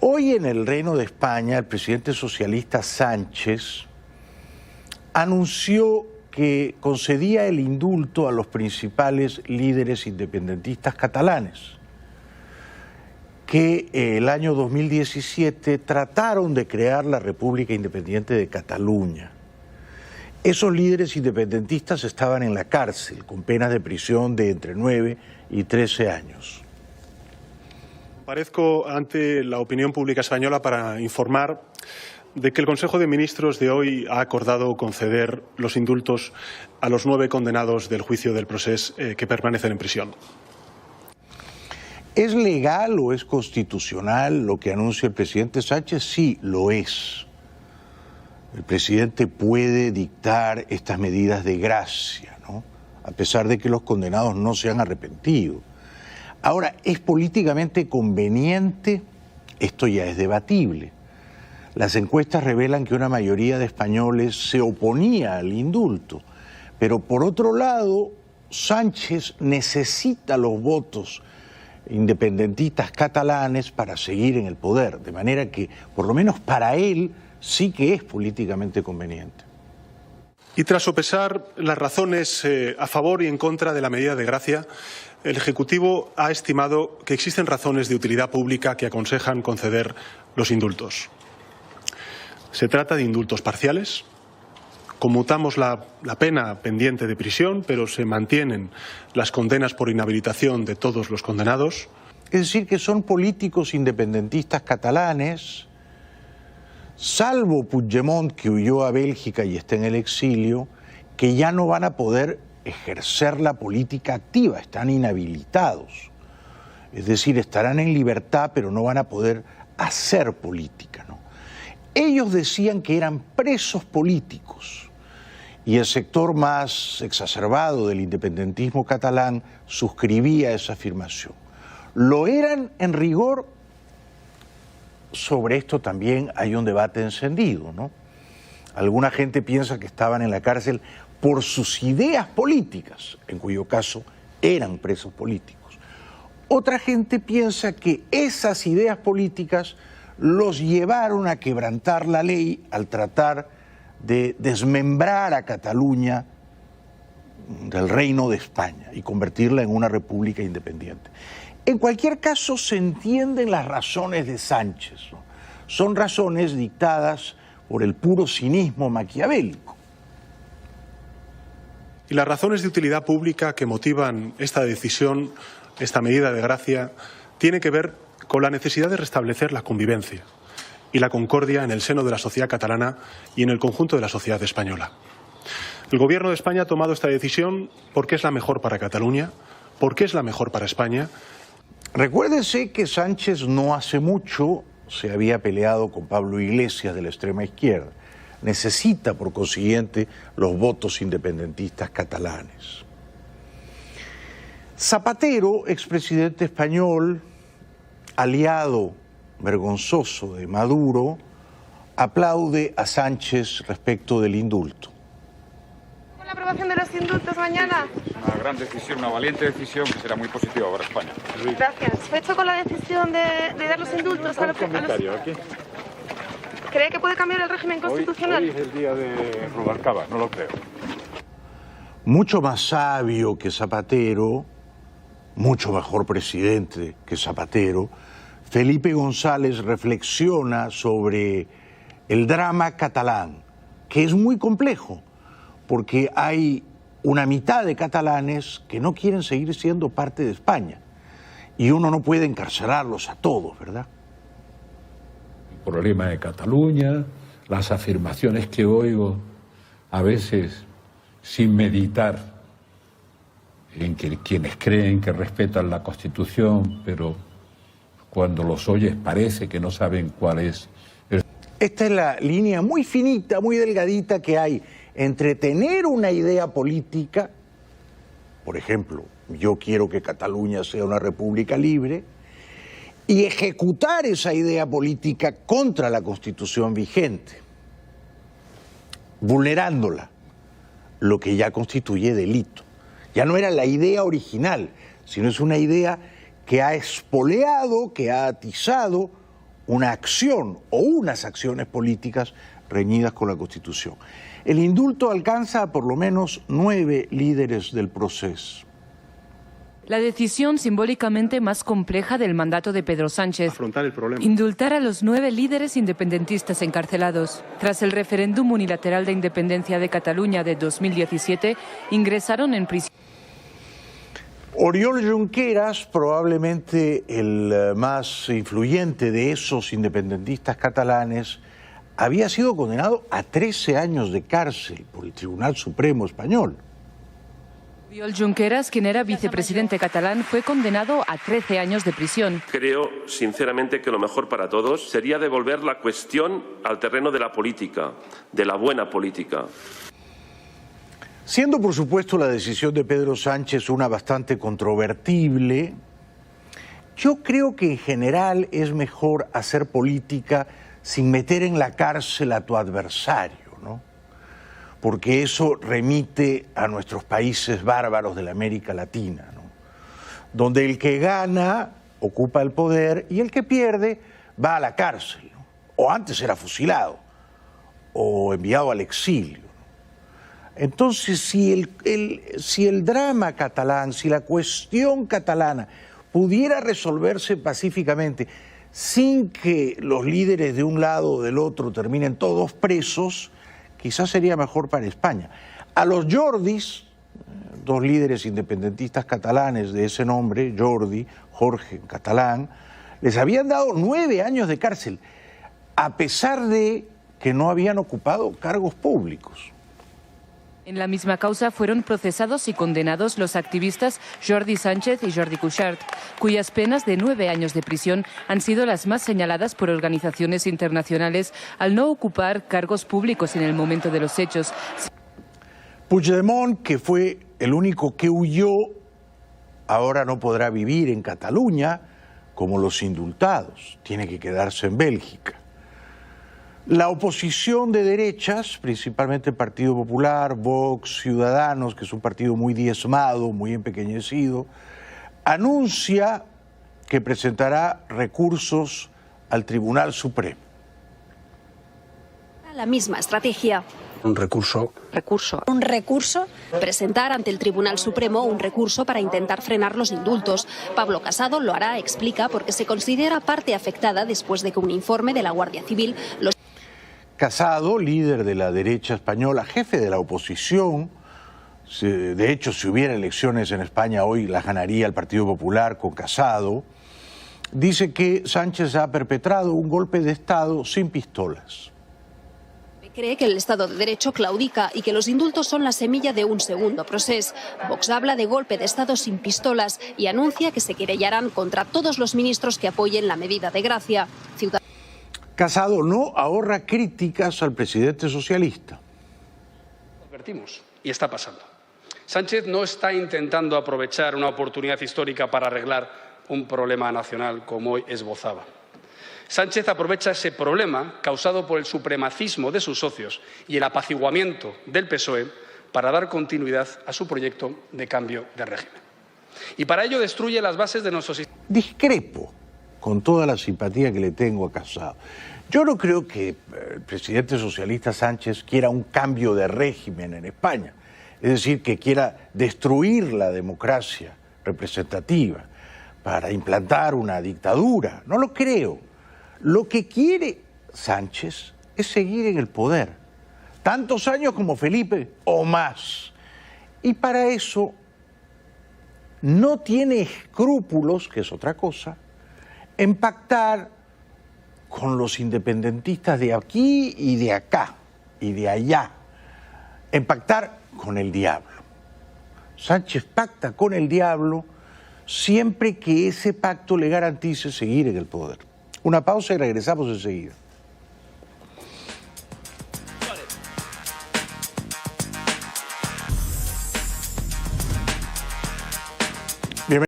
Hoy en el Reino de España, el presidente socialista Sánchez anunció que concedía el indulto a los principales líderes independentistas catalanes, que el año 2017 trataron de crear la República Independiente de Cataluña. Esos líderes independentistas estaban en la cárcel con penas de prisión de entre 9 y 13 años. Comparezco ante la opinión pública española para informar de que el Consejo de Ministros de hoy ha acordado conceder los indultos a los 9 condenados del juicio del Procés que permanecen en prisión. ¿Es legal o es constitucional lo que anuncia el presidente Sánchez? Sí, lo es. El presidente puede dictar estas medidas de gracia, ¿no? A pesar de que los condenados no se han arrepentido. Ahora, ¿es políticamente conveniente? Esto ya es debatible. Las encuestas revelan que una mayoría de españoles se oponía al indulto, pero por otro lado, Sánchez necesita los votos independentistas catalanes para seguir en el poder, de manera que, por lo menos para él, sí que es políticamente conveniente. Y tras sopesar las razones a favor y en contra de la medida de gracia, el Ejecutivo ha estimado que existen razones de utilidad pública que aconsejan conceder los indultos. Se trata de indultos parciales. Conmutamos la pena pendiente de prisión, pero se mantienen las condenas por inhabilitación de todos los condenados. Es decir, que son políticos independentistas catalanes, salvo Puigdemont, que huyó a Bélgica y está en el exilio, que ya no van a poder ejercer la política activa, están inhabilitados. Es decir, estarán en libertad, pero no van a poder hacer política, ¿no? Ellos decían que eran presos políticos y el sector más exacerbado del independentismo catalán suscribía esa afirmación. Lo eran en rigor. Sobre esto también hay un debate encendido, ¿no? Alguna gente piensa que estaban en la cárcel por sus ideas políticas, en cuyo caso eran presos políticos. Otra gente piensa que esas ideas políticas los llevaron a quebrantar la ley al tratar de desmembrar a Cataluña del Reino de España y convertirla en una república independiente. En cualquier caso, se entienden las razones de Sánchez, ¿no? Son razones dictadas por el puro cinismo maquiavélico. Y las razones de utilidad pública que motivan esta decisión, esta medida de gracia, tiene que ver con la necesidad de restablecer la convivencia y la concordia en el seno de la sociedad catalana y en el conjunto de la sociedad española. El Gobierno de España ha tomado esta decisión porque es la mejor para Cataluña, porque es la mejor para España. Recuérdese que Sánchez no hace mucho se había peleado con Pablo Iglesias de la extrema izquierda. Necesita, por consiguiente, los votos independentistas catalanes. Zapatero, expresidente español, aliado vergonzoso de Maduro, aplaude a Sánchez respecto del indulto. ¿Con la aprobación de los indultos mañana? Una gran decisión, una valiente decisión que será muy positiva para España. Gracias. ¿Satisfecho con la decisión de dar los indultos a los aquí. ¿Cree que puede cambiar el régimen constitucional? Hoy es el día de Rubalcaba, no lo creo. Mucho más sabio que Zapatero, mucho mejor presidente que Zapatero, Felipe González reflexiona sobre el drama catalán, que es muy complejo, porque hay una mitad de catalanes que no quieren seguir siendo parte de España, y uno no puede encarcelarlos a todos, ¿verdad? El problema de Cataluña, las afirmaciones que oigo a veces sin meditar, en que quienes creen que respetan la Constitución, pero cuando los oyes parece que no saben cuál es. Esta es la línea muy finita, muy delgadita que hay entre tener una idea política, por ejemplo, yo quiero que Cataluña sea una república libre, y ejecutar esa idea política contra la Constitución vigente, vulnerándola, lo que ya constituye delito. Ya no era la idea original, sino es una idea que ha espoleado, que ha atizado una acción o unas acciones políticas reñidas con la Constitución. El indulto alcanza a por lo menos 9 líderes del proceso. La decisión simbólicamente más compleja del mandato de Pedro Sánchez. Afrontar el problema. Indultar a los 9 líderes independentistas encarcelados. Tras el referéndum unilateral de independencia de Cataluña de 2017, ingresaron en prisión. Oriol Junqueras, probablemente el más influyente de esos independentistas catalanes, había sido condenado a 13 años de cárcel por el Tribunal Supremo español. Oriol Junqueras, quien era vicepresidente catalán, fue condenado a 13 años de prisión. Creo, sinceramente, que lo mejor para todos sería devolver la cuestión al terreno de la política, de la buena política. Siendo, por supuesto, la decisión de Pedro Sánchez una bastante controvertible, yo creo que en general es mejor hacer política sin meter en la cárcel a tu adversario, ¿no? Porque eso remite a nuestros países bárbaros de la América Latina, ¿no? Donde el que gana ocupa el poder y el que pierde va a la cárcel, ¿no? O antes era fusilado o enviado al exilio. Entonces, si el drama catalán, si la cuestión catalana pudiera resolverse pacíficamente sin que los líderes de un lado o del otro terminen todos presos, quizás sería mejor para España. A los Jordis, 2 líderes independentistas catalanes de ese nombre, Jordi, Jorge, catalán, les habían dado 9 años de cárcel, a pesar de que no habían ocupado cargos públicos. En la misma causa fueron procesados y condenados los activistas Jordi Sánchez y Jordi Cuixart, cuyas penas de 9 años de prisión han sido las más señaladas por organizaciones internacionales al no ocupar cargos públicos en el momento de los hechos. Puigdemont, que fue el único que huyó, ahora no podrá vivir en Cataluña como los indultados, tiene que quedarse en Bélgica. La oposición de derechas, principalmente el Partido Popular, Vox, Ciudadanos, que es un partido muy diezmado, muy empequeñecido, anuncia que presentará recursos al Tribunal Supremo. La misma estrategia. Un recurso. Un recurso. Presentar ante el Tribunal Supremo un recurso para intentar frenar los indultos. Pablo Casado lo hará, explica, porque se considera parte afectada después de que un informe de la Guardia Civil los... Casado, líder de la derecha española, jefe de la oposición, de hecho, si hubiera elecciones en España hoy las ganaría el Partido Popular con Casado, dice que Sánchez ha perpetrado un golpe de Estado sin pistolas. Cree que el Estado de Derecho claudica y que los indultos son la semilla de un segundo proceso. Vox habla de golpe de Estado sin pistolas y anuncia que se querellarán contra todos los ministros que apoyen la medida de gracia. Casado no ahorra críticas al presidente socialista. Advertimos, y está pasando. Sánchez no está intentando aprovechar una oportunidad histórica para arreglar un problema nacional como hoy esbozaba. Sánchez aprovecha ese problema causado por el supremacismo de sus socios y el apaciguamiento del PSOE para dar continuidad a su proyecto de cambio de régimen. Y para ello destruye las bases de nuestro sistema. Discrepo con toda la simpatía que le tengo a Casado. Yo no creo que el presidente socialista Sánchez quiera un cambio de régimen en España, es decir, que quiera destruir la democracia representativa para implantar una dictadura. No lo creo. Lo que quiere Sánchez es seguir en el poder, tantos años como Felipe o más. Y para eso no tiene escrúpulos, que es otra cosa, en pactar con los independentistas de aquí y de acá y de allá, en pactar con el diablo. Sánchez pacta con el diablo siempre que ese pacto le garantice seguir en el poder. Una pausa y regresamos enseguida.